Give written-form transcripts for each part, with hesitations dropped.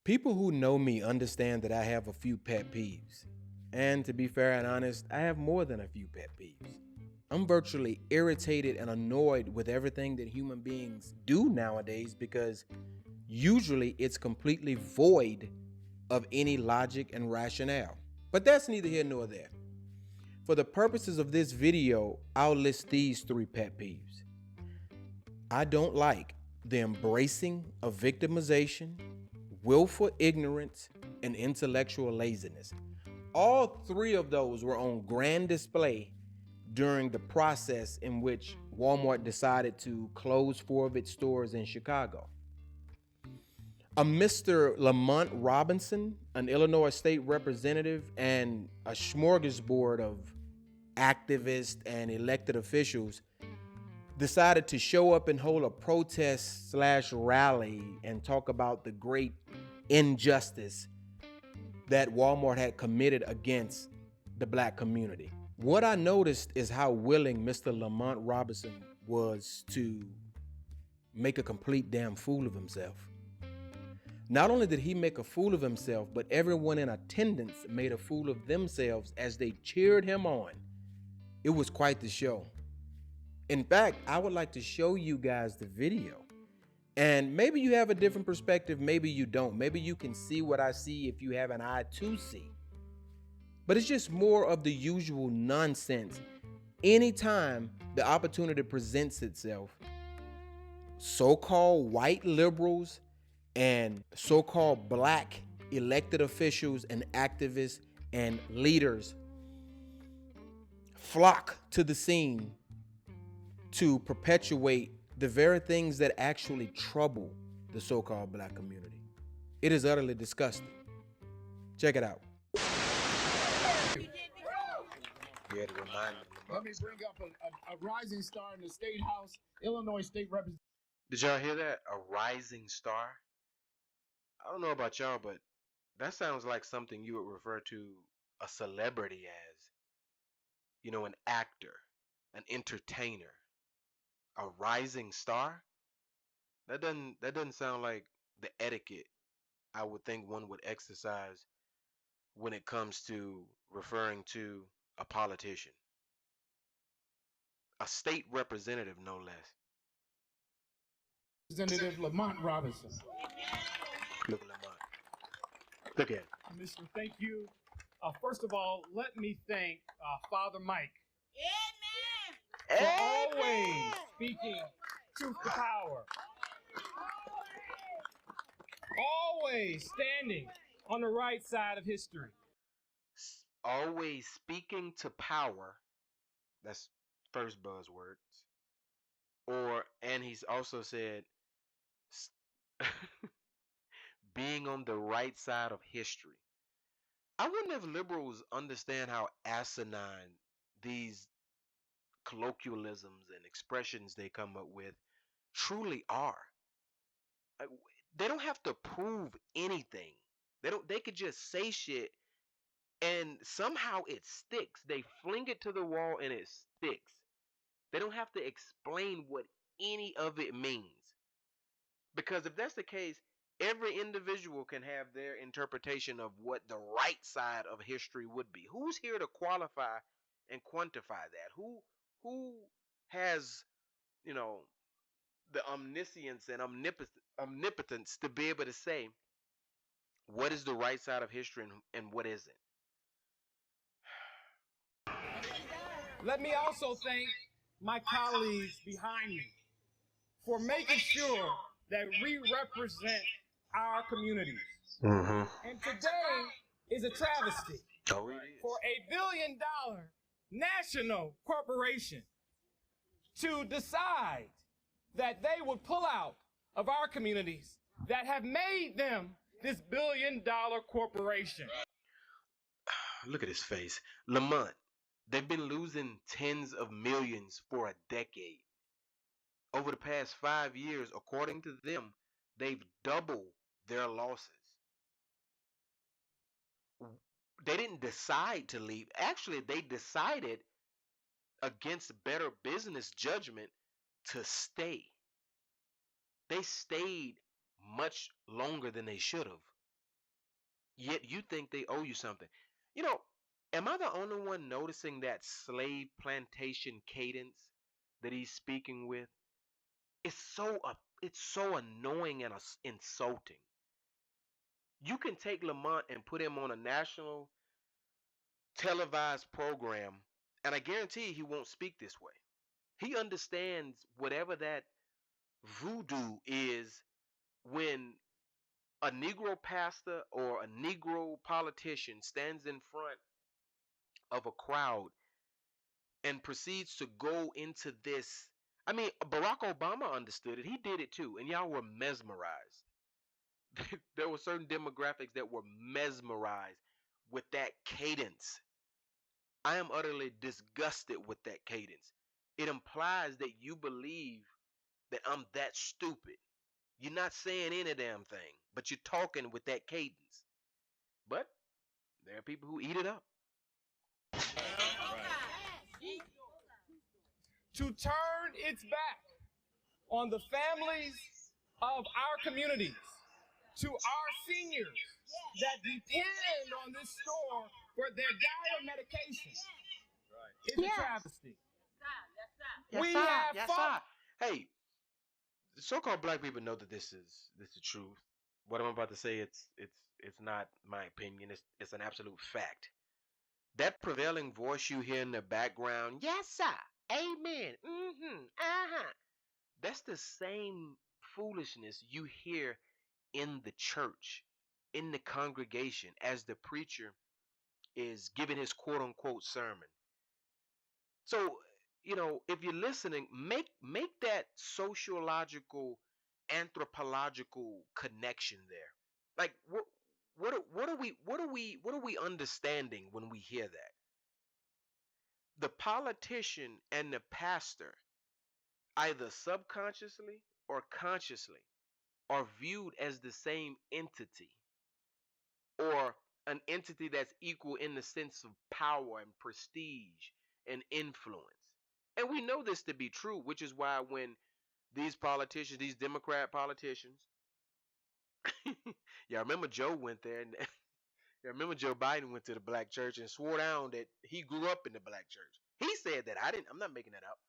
People who know me understand that I have a few pet peeves. And to be fair and honest, I have more than a few pet peeves. I'm virtually irritated and annoyed with everything that human beings do nowadays because usually it's completely void of any logic and rationale. But that's neither here nor there. For the purposes of this video, I'll list these 3 pet peeves. I don't like the embracing of victimization, willful ignorance, and intellectual laziness. All 3 of those were on grand display during the process in which Walmart decided to close 4 of its stores in Chicago. A Mr. Lamont Robinson, an Illinois state representative, and a smorgasbord of activists and elected officials decided to show up and hold a protest/rally and talk about the great injustice that Walmart had committed against the black community. What I noticed is how willing Mr. Lamont Robinson was to make a complete damn fool of himself. Not only did he make a fool of himself, but everyone in attendance made a fool of themselves as they cheered him on. It was quite the show. In fact, I would like to show you guys the video. And maybe you have a different perspective, maybe you don't. Maybe you can see what I see if you have an eye to see. But it's just more of the usual nonsense. Anytime the opportunity presents itself, so-called white liberals and so-called black elected officials and activists and leaders flock to the scene to perpetuate the very things that actually trouble the so-called black community. It is utterly disgusting. Check it out. You had to remind me. Let me bring up a rising star in the State House, Illinois State Representative. Did y'all hear that? A rising star? I don't know about y'all, but that sounds like something you would refer to a celebrity as. You know, an actor, an entertainer. A rising star? That doesn't sound like the etiquette I would think one would exercise when it comes to referring to a politician. A state representative, no less. Representative Lamont Robinson. Look at Lamont. Look at him. Commissioner, thank you. First of all, let me thank Father Mike for always speaking truth to power. Always standing on the right side of history. Always speaking to power. That's first buzzwords. And he's also said being on the right side of history. I wonder if liberals understand how asinine these colloquialisms and expressions they come up with truly are. They don't have to prove anything. They could just say shit and somehow it sticks. They fling it to the wall and it sticks. They don't have to explain what any of it means. Because if that's the case, every individual can have their interpretation of what the right side of history would be. Who's here to qualify and quantify that? Who has, you know, the omniscience and omnipotence to be able to say what is the right side of history and what isn't? Let me also thank my colleagues behind me for making sure that we represent our communities. And today is a travesty Oh, it is. for $1 billion national corporation to decide that they would pull out of our communities that have made them this $1 billion corporation. Look at his face. Lamont, they've been losing tens of millions for a decade. Over the past 5 years, according to them, they've doubled their losses. They didn't decide to leave. Actually, they decided against better business judgment to stay. They stayed much longer than they should have. Yet you think they owe you something. You know, am I the only one noticing that slave plantation cadence that he's speaking with? It's so annoying and insulting. You can take Lamont and put him on a national televised program, and I guarantee he won't speak this way. He understands whatever that voodoo is when a Negro pastor or a Negro politician stands in front of a crowd and proceeds to go into this. I mean, Barack Obama understood it. He did it too, and y'all were mesmerized. There were certain demographics that were mesmerized with that cadence. I am utterly disgusted with that cadence. It implies that you believe that I'm that stupid. You're not saying any damn thing, but you're talking with that cadence. But there are people who eat it up. To turn its back on the families of our communities, to our seniors that depend on this store for their dire medication, is a travesty. We have fought. Hey, so-called black people know that this is the truth. What I'm about to say, it's not my opinion. It's an absolute fact. That prevailing voice you hear in the background, yes sir, amen, that's the same foolishness you hear in the church, in the congregation, as the preacher is giving his quote unquote sermon. So, if you're listening, make that sociological, anthropological connection there. Like what are we understanding when we hear that? The politician and the pastor, either subconsciously or consciously, are viewed as the same entity, or an entity that's equal in the sense of power and prestige and influence. And we know this to be true, which is why when these politicians, these Democrat politicians, yeah, I remember Joe went there, and I remember Joe Biden went to the black church and swore down that he grew up in the black church. He said that. I'm not making that up.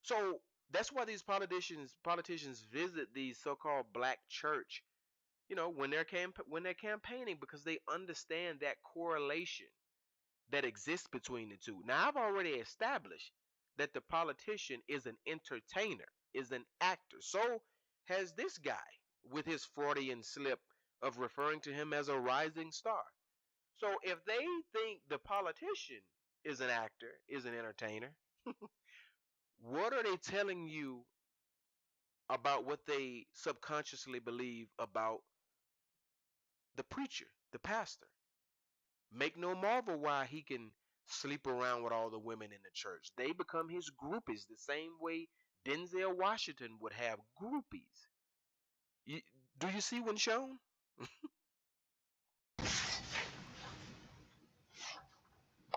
So that's why these politicians visit these so-called black church, when they're campaigning, because they understand that correlation that exists between the two. Now, I've already established that the politician is an entertainer, is an actor. So has this guy with his Freudian slip of referring to him as a rising star. So if they think the politician is an actor, is an entertainer, what are they telling you about what they subconsciously believe about the preacher, the pastor? Make no marvel why he can sleep around with all the women in the church. They become his groupies the same way Denzel Washington would have groupies. Do you see when shown?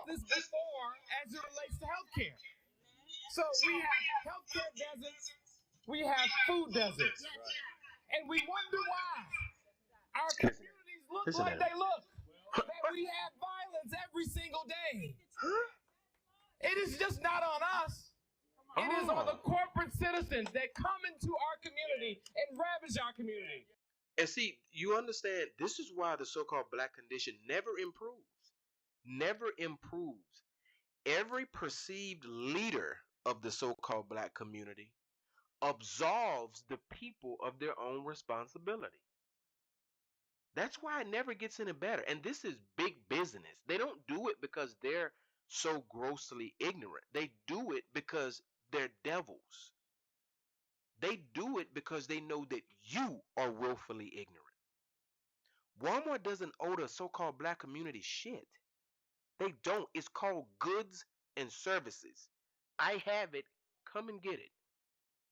This before as it relates to healthcare. So we have healthcare deserts, we have food deserts, and we wonder why our communities look like they look. That we have violence every single day. It is just not on us. It is on the corporate citizens that come into our community and ravage our community. And see, you understand, this is why the so-called black condition never improves. Never improves. Every perceived leader of the so-called black community absolves the people of their own responsibility. That's why it never gets any better. And this is big business. They don't do it because they're so grossly ignorant. They do it because they're devils. They do it because they know that you are willfully ignorant. Walmart doesn't owe the so-called black community shit. They don't. It's called goods and services. I have it. Come and get it.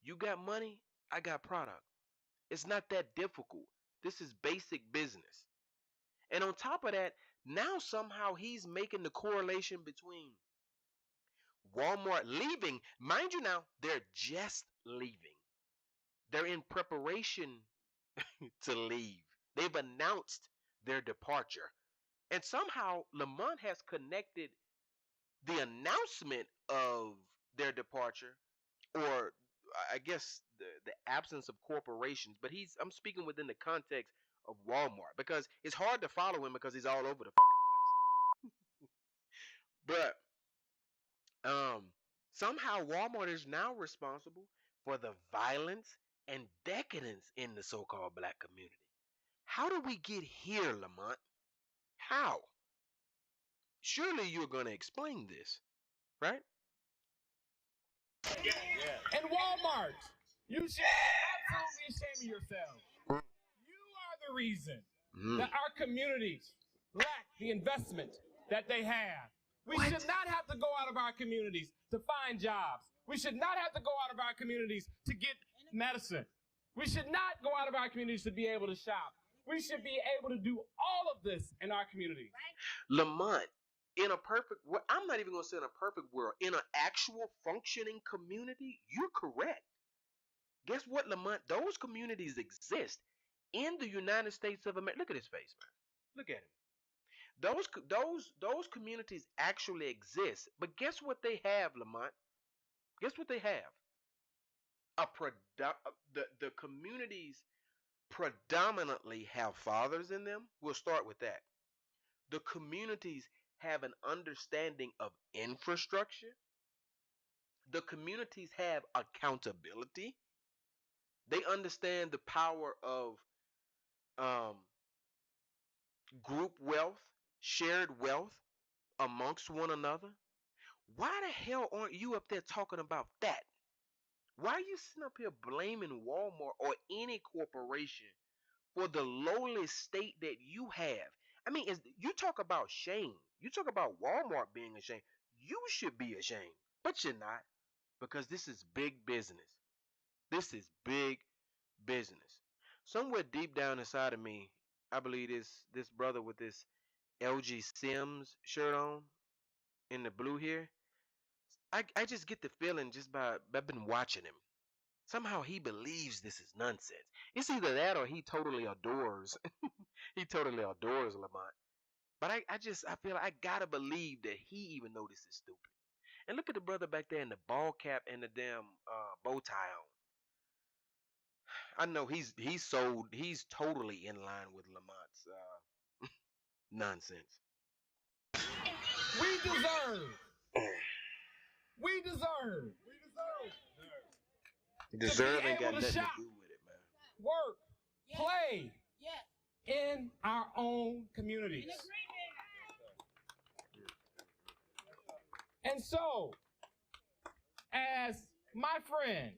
You got money, I got product. It's not that difficult. This is basic business. And on top of that, now somehow he's making the correlation between Walmart leaving. Mind you now, they're just leaving. They're in preparation to leave. They've announced their departure. And somehow Lamont has connected the announcement of their departure, or I guess the absence of corporations, but I'm speaking within the context of Walmart because it's hard to follow him because he's all over the fucking place. But somehow Walmart is now responsible for the violence and decadence in the so-called black community. How did we get here, Lamont? How? Surely you're going to explain this, right? And Walmart, you should absolutely be ashamed of yourselves. You are the reason that our communities lack the investment that they have. We should not have to go out of our communities to find jobs. We should not have to go out of our communities to get medicine. We should not go out of our communities to be able to shop. We should be able to do all of this in our community. Lamont, in a perfect world, I'm not even going to say in a perfect world, in an actual functioning community, you're correct. Guess what, Lamont? Those communities exist in the United States of America. Look at his face, man. Look at him. Those communities actually exist. But guess what they have, Lamont? Guess what they have? The communities predominantly have fathers in them. We'll start with that. The communities have an understanding of infrastructure. The communities have accountability. They understand the power of um, group wealth, shared wealth amongst one another. Why the hell aren't you up there talking about that? Why are you sitting up here blaming Walmart or any corporation for the lowly state that you have? I mean, you talk about shame. You talk about Walmart being ashamed. You should be ashamed, but you're not, because this is big business. This is big business. Somewhere deep down inside of me, I believe this brother with this LG Sims shirt on in the blue here. I just get the feeling just by I've been watching him. Somehow he believes this is nonsense. It's either that or he totally adores. He totally adores Lamont. But I feel like I gotta believe that he even know this is stupid. And look at the brother back there in the ball cap and the damn bow tie on. I know he's totally in line with Lamont's nonsense. We deserve. We deserve. Deserve ain't got able to nothing shop, to do with it, man. work, play in our own communities. And so, as my friend,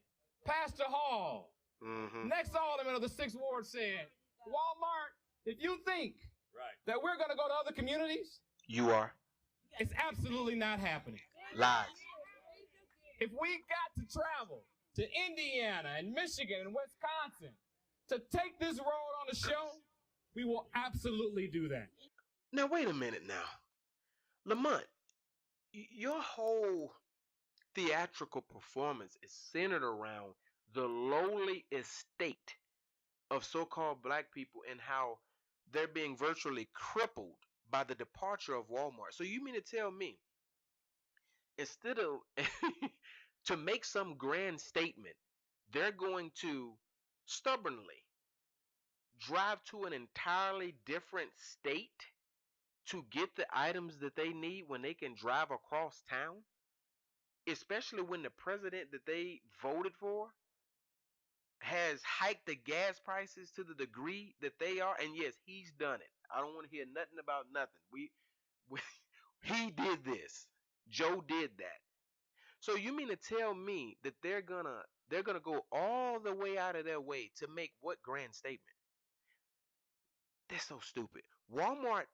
Pastor Hall, next alderman of the 6th Ward said, Walmart, if you think that we're going to go to other communities, You are. it's absolutely not happening. Lies. If we got to travel to Indiana and Michigan and Wisconsin to take this road on the show, we will absolutely do that. Now, wait a minute now. Lamont, your whole theatrical performance is centered around the lowly estate of so-called black people and how they're being virtually crippled by the departure of Walmart. So you mean to tell me, instead of to make some grand statement, they're going to stubbornly drive to an entirely different state to get the items that they need when they can drive across town? Especially when the president that they voted for has hiked the gas prices to the degree that they are. And yes, he's done it. I don't want to hear nothing about nothing. We he did this. Joe did that. So you mean to tell me that they're gonna go all the way out of their way to make what grand statement? That's so stupid. Walmart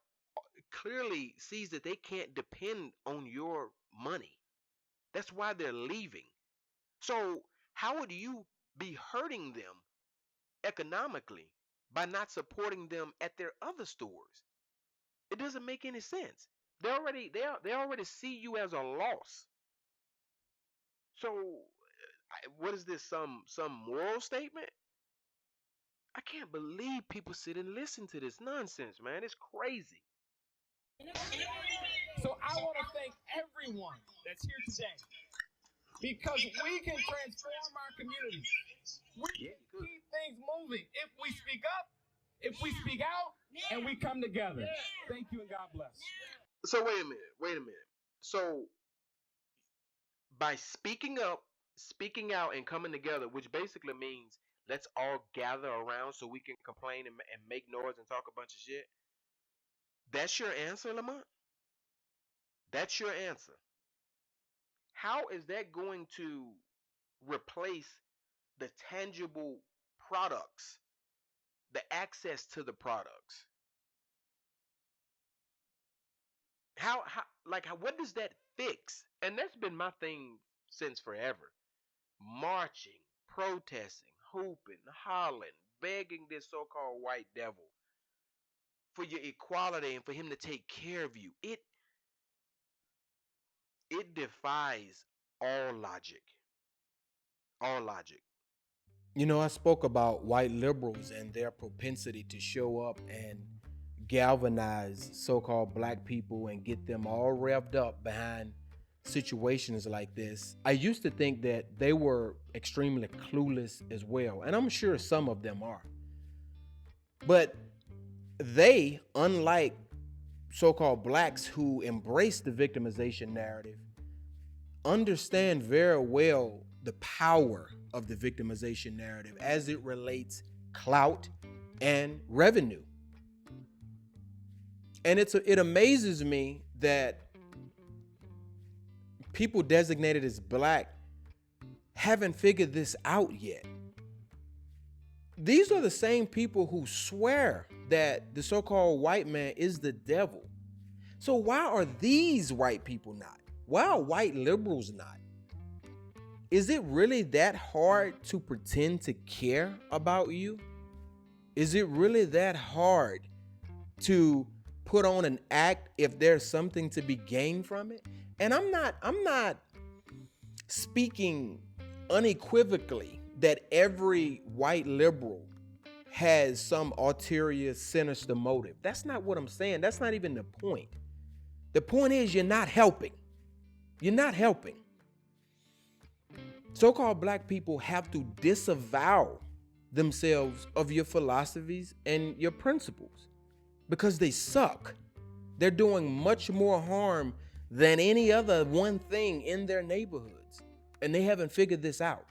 clearly sees that they can't depend on your money. That's why they're leaving. So how would you be hurting them economically by not supporting them at their other stores? It doesn't make any sense. They already see you as a loss. So what is this? Some moral statement? I can't believe people sit and listen to this nonsense, man. It's crazy. So I want to thank everyone that's here today because we can transform our communities. We can keep things moving if we speak up, if we speak out, and we come together. Thank you and God bless. So wait a minute. Wait a minute. So by speaking up, speaking out, and coming together, which basically means let's all gather around so we can complain and make noise and talk a bunch of shit. That's your answer, Lamont? That's your answer. How is that going to replace the tangible products, the access to the products? What does that fix? And that's been my thing since forever. Marching, protesting, hooping, hollering, begging this so-called white devil for your equality and for him to take care of you. It defies all logic. All logic. You know, I spoke about white liberals and their propensity to show up and galvanize so-called black people and get them all revved up behind situations like this. I used to think that they were extremely clueless as well, and I'm sure some of them are. But they, unlike so-called blacks who embrace the victimization narrative, understand very well the power of the victimization narrative as it relates clout and revenue. And it amazes me that people designated as black haven't figured this out yet. These are the same people who swear that the so-called white man is the devil. So why are these white people not? Why are white liberals not? Is it really that hard to pretend to care about you? Is it really that hard to put on an act if there's something to be gained from it? And I'm not speaking unequivocally that every white liberal has some ulterior, sinister motive. That's not what I'm saying. That's not even the point. The point is you're not helping. You're not helping. So-called black people have to disavow themselves of your philosophies and your principles because they suck. They're doing much more harm than any other one thing in their neighborhoods, and they haven't figured this out.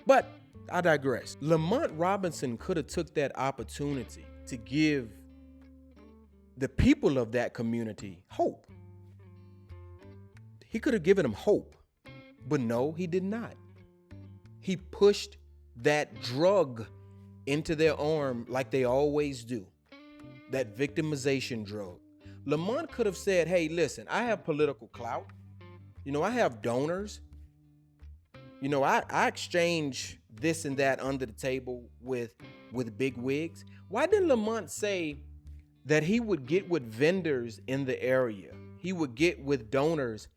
But I digress. Lamont Robinson could have took that opportunity to give the people of that community hope. He could have given them hope, but no, he did not. He pushed that drug into their arm like they always do, that victimization drug. Lamont could have said, hey, listen, I have political clout. You know, I have donors. You know, I exchange this and that under the table with big wigs. Why didn't Lamont say that he would get with vendors in the area? He would get with donors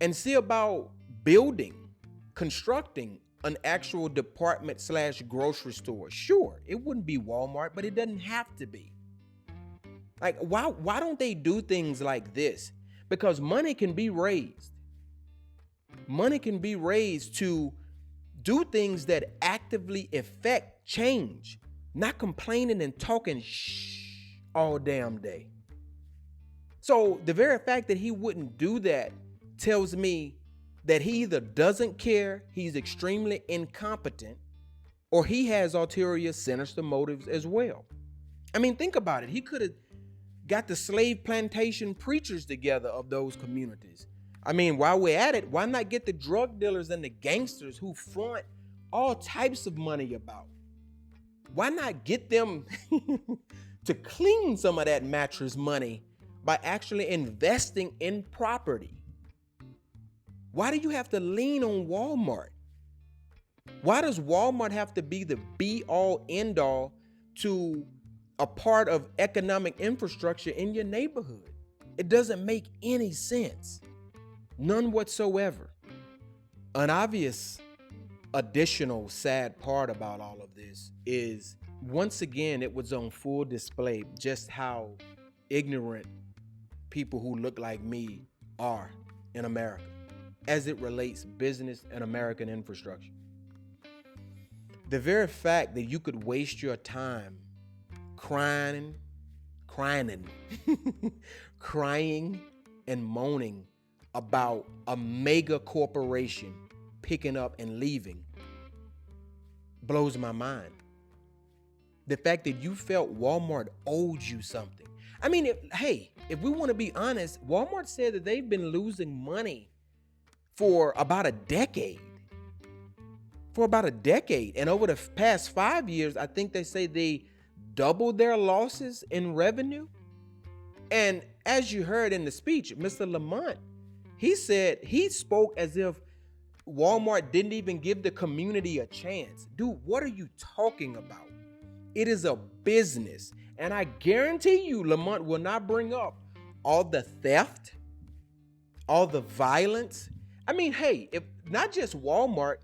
and see about building, constructing an actual department/grocery store. Sure, it wouldn't be Walmart, but it doesn't have to be. Like, why don't they do things like this? Because money can be raised. Money can be raised to do things that actively affect change, not complaining and talking all damn day. So the very fact that he wouldn't do that tells me that he either doesn't care, he's extremely incompetent, or he has ulterior, sinister motives as well. I mean, think about it. He could have got the slave plantation preachers together of those communities. I mean, while we're at it, why not get the drug dealers and the gangsters who flaunt all types of money about? Why not get them to clean some of that mattress money by actually investing in property? Why do you have to lean on Walmart? Why does Walmart have to be the be-all, end-all to a part of economic infrastructure in your neighborhood? It doesn't make any sense. None whatsoever. An obvious additional sad part about all of this is once again, it was on full display just how ignorant people who look like me are in America as it relates business and American infrastructure. The very fact that you could waste your time crying, crying and moaning about a mega corporation picking up and leaving blows my mind. The fact that you felt Walmart owed you something. I mean, if we want to be honest, Walmart said that they've been losing money for about a decade. And over the past 5 years, I think they say they doubled their losses in revenue. And as you heard in the speech, Mr. Lamont, he said he spoke as if Walmart didn't even give the community a chance. Dude, what are you talking about? It is a business. And I guarantee you, Lamont will not bring up all the theft, all the violence. I mean, hey, if not just Walmart,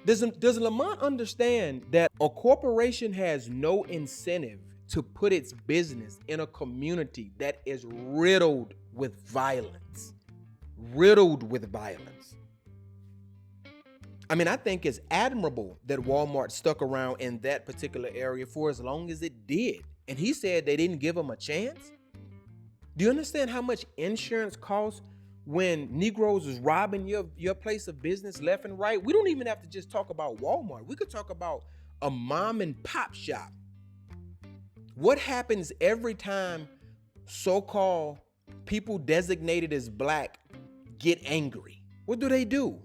does Lamont understand that a corporation has no incentive to put its business in a community that is riddled with violence? Riddled with violence. I mean, I think it's admirable that Walmart stuck around in that particular area for as long as it did. And he said they didn't give him a chance. Do you understand how much insurance costs when Negroes is robbing your place of business left and right? We don't even have to just talk about Walmart. We could talk about a mom and pop shop. What happens every time so-called people designated as black get angry? What do?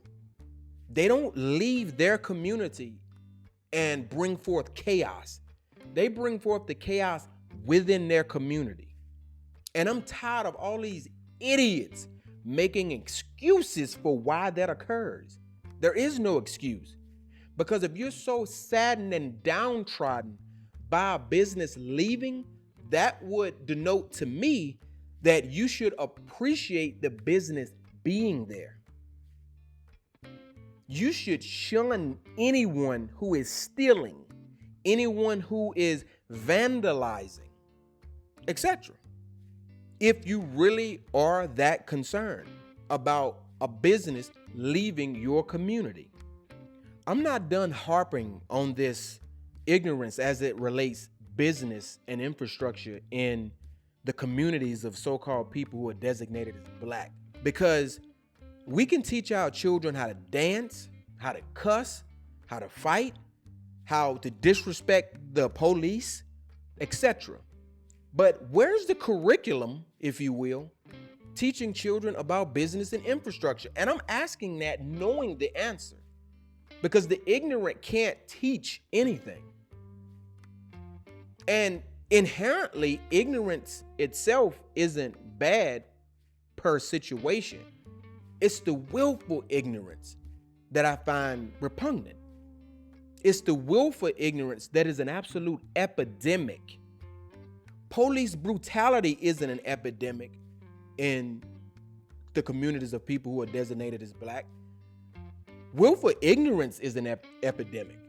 They don't leave their community and bring forth chaos. They bring forth the chaos within their community. And I'm tired of all these idiots making excuses for why that occurs. There is no excuse. Because if you're so saddened and downtrodden by a business leaving, that would denote to me that you should appreciate the business being there. You should shun anyone who is stealing, anyone who is vandalizing, etc. If you really are that concerned about a business leaving your community. I'm not done harping on this ignorance as it relates business and infrastructure in the communities of so-called people who are designated as black, because we can teach our children how to dance, how to cuss, how to fight, how to disrespect the police, etc. But where's the curriculum, if you will, teaching children about business and infrastructure? And I'm asking that knowing the answer, because the ignorant can't teach anything. And inherently, ignorance itself isn't bad per situation. It's the willful ignorance that I find repugnant. It's the willful ignorance that is an absolute epidemic. Police brutality isn't an epidemic in the communities of people who are designated as black. Willful ignorance is an epidemic.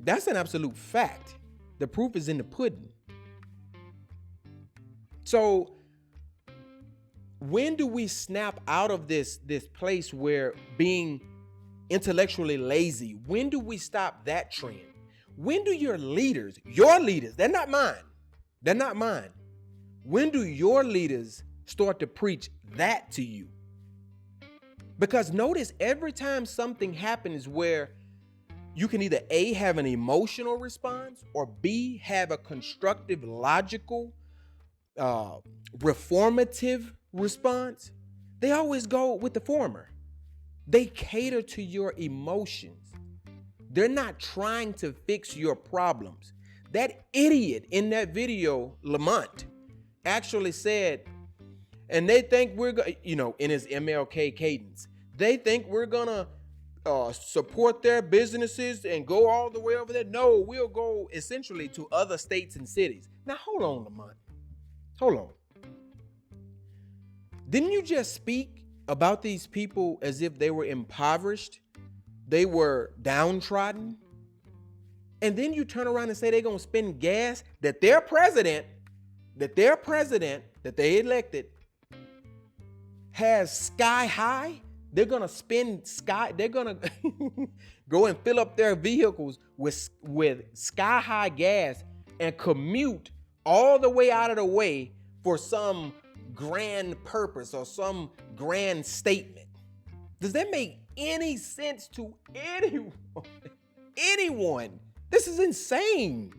That's an absolute fact. The proof is in the pudding. So when do we snap out of this place where being intellectually lazy, when do we stop that trend? When do your leaders, they're not mine. When do your leaders start to preach that to you? Because notice every time something happens where you can either A, have an emotional response, or B, have a constructive, logical, reformative response, they always go with the former. They cater to your emotions. They're not trying to fix your problems. That idiot in that video, Lamont, actually said, and they think we're going, in his MLK cadence, they think we're going to support their businesses and go all the way over there. No, we'll go essentially to other states and cities. Now, hold on, Lamont. Hold on. Didn't you just speak about these people as if they were impoverished? They were downtrodden? And then you turn around and say they're going to spend gas that their president that they elected has sky high. They're going to they're going to go and fill up their vehicles with sky high gas and commute all the way out of the way for some grand purpose or some grand statement. Does that make any sense to anyone? This is insane.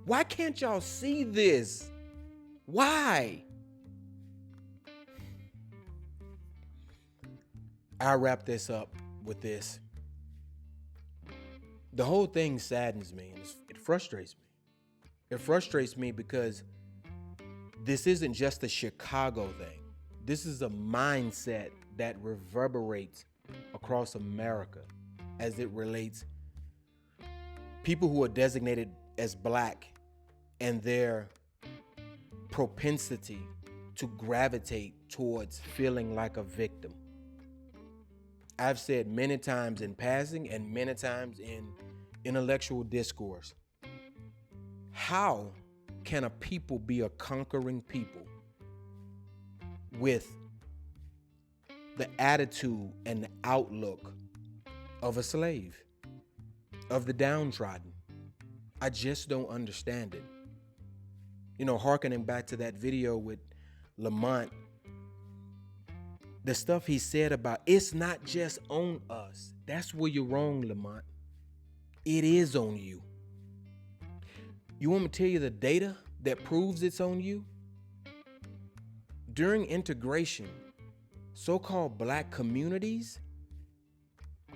Why can't y'all see this? Why? I'll wrap this up with this. The whole thing saddens me and it frustrates me. It frustrates me because this isn't just a Chicago thing. This is a mindset that reverberates across America as it relates people who are designated as black and their propensity to gravitate towards feeling like a victim. I've said many times in passing and many times in intellectual discourse, how can a people be a conquering people with the attitude and the outlook of a slave, of the downtrodden? I just don't understand it. You know, hearkening back to that video with Lamont, the stuff he said about it's not just on us. That's where you're wrong, Lamont. It is on you. You want me to tell you the data that proves it's on you? During integration, so-called black communities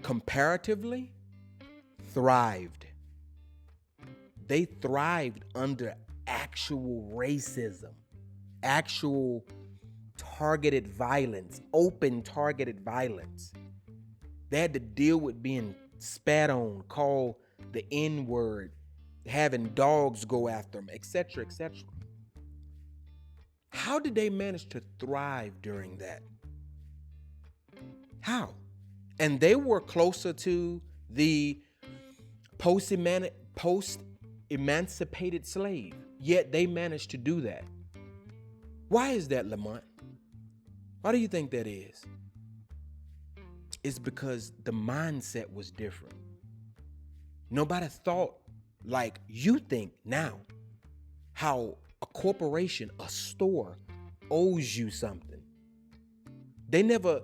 comparatively thrived. They thrived under actual racism, actual targeted violence, open targeted violence. They had to deal with being spat on, called the N-word, having dogs go after them, etc., etc. How did they manage to thrive during that? How? And they were closer to the post-emancipated slave, yet they managed to do that. Why is that, Lamont? Why do you think that is? It's because the mindset was different. Nobody thought like you think now, how a corporation, a store owes you something. They never,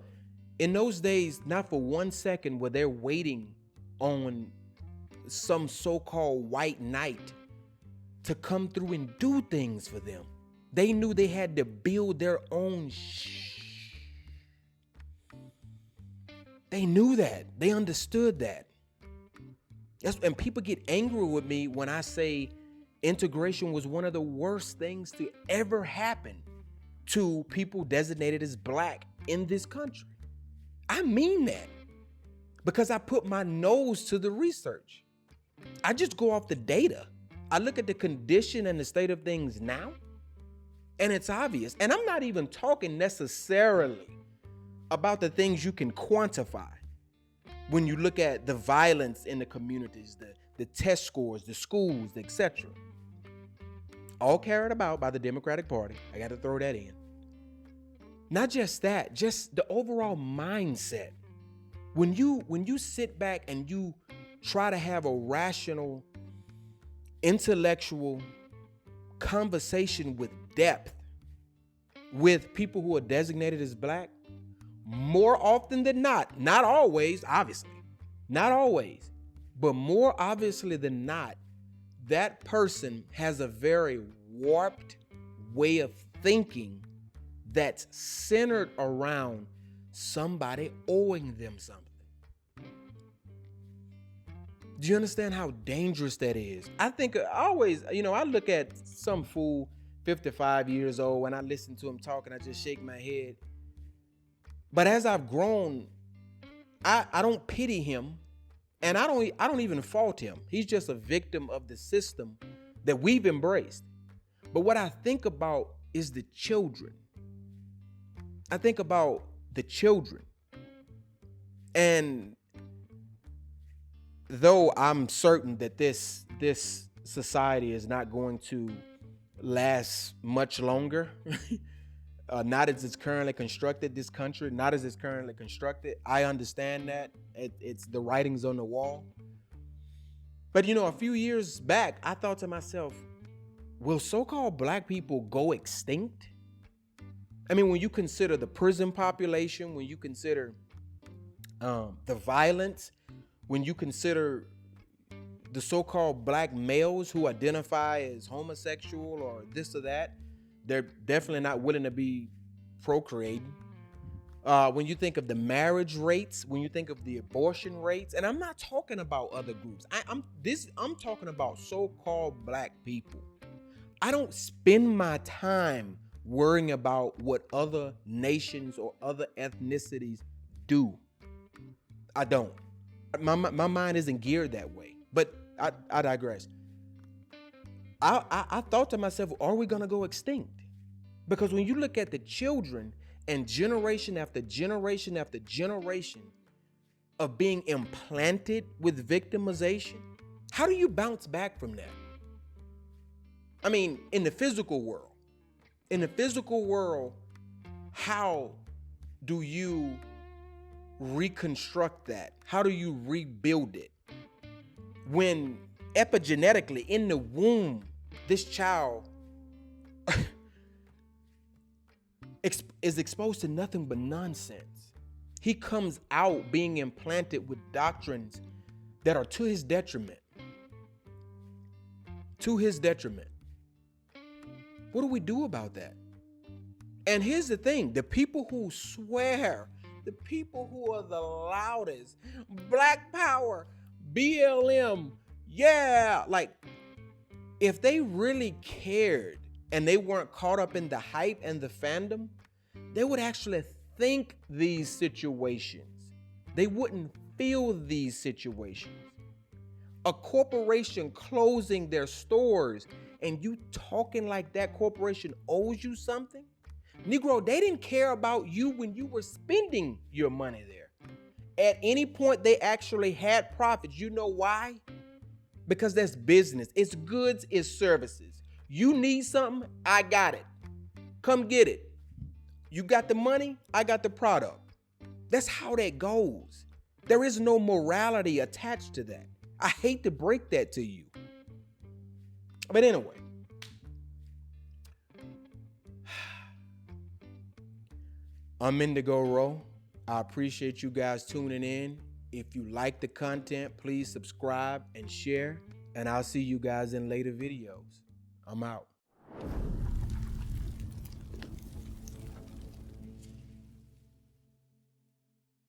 in those days, not for 1 second were they waiting on some so-called white knight to come through and do things for them. They knew they had to build their own They knew that. They understood that. And people get angry with me when I say integration was one of the worst things to ever happen to people designated as black in this country. I mean that because I put my nose to the research. I just go off the data. I look at the condition and the state of things now, and it's obvious. And I'm not even talking necessarily about the things you can quantify when you look at the violence in the communities, the test scores, the schools, etc. All carried about by the Democratic Party. I got to throw that in. Not just that, just the overall mindset. When you sit back and you try to have a rational, intellectual conversation with depth with people who are designated as black, more often than not always, obviously, not always, but more obviously than not, that person has a very warped way of thinking that's centered around somebody owing them something. Do you understand how dangerous that is? I think always, I look at some fool 55 years old, when I listen to him talking, I just shake my head. But as I've grown, I don't pity him, and I don't even fault him. He's just a victim of the system that we've embraced. But what I think about is the children. I think about the children and though I'm certain that this society is not going to last much longer, not as it's currently constructed, this country, not as it's currently constructed. I understand that. It's the writings on the wall. But a few years back, I thought to myself, will so-called black people go extinct? I mean, when you consider the prison population, when you consider the violence, when you consider the so-called black males who identify as homosexual or this or that, they're definitely not willing to be procreating. When you think of the marriage rates, when you think of the abortion rates, and I'm not talking about other groups. I'm talking about so-called black people. I don't spend my time worrying about what other nations or other ethnicities do. I don't. My mind isn't geared that way. But I digress. I thought to myself, are we gonna go extinct? Because when you look at the children and generation after generation after generation of being implanted with victimization, how do you bounce back from that? I mean, in the physical world, how do you reconstruct that? How do you rebuild it? When epigenetically in the womb, this child is exposed to nothing but nonsense. He comes out being implanted with doctrines that are to his detriment. To his detriment. What do we do about that? And here's the thing, the people who swear, the people who are the loudest, Black Power, BLM, yeah, like if they really cared and they weren't caught up in the hype and the fandom, they would actually think these situations. They wouldn't feel these situations. A corporation closing their stores and you talking like that corporation owes you something? Negro, they didn't care about you when you were spending your money there. At any point, they actually had profits. You know why? Because that's business. It's goods, it's services. You need something, I got it. Come get it. You got the money, I got the product. That's how that goes. There is no morality attached to that. I hate to break that to you. But anyway, I'm Indigo Row. I appreciate you guys tuning in. If you like the content, please subscribe and share. And I'll see you guys in later videos. I'm out.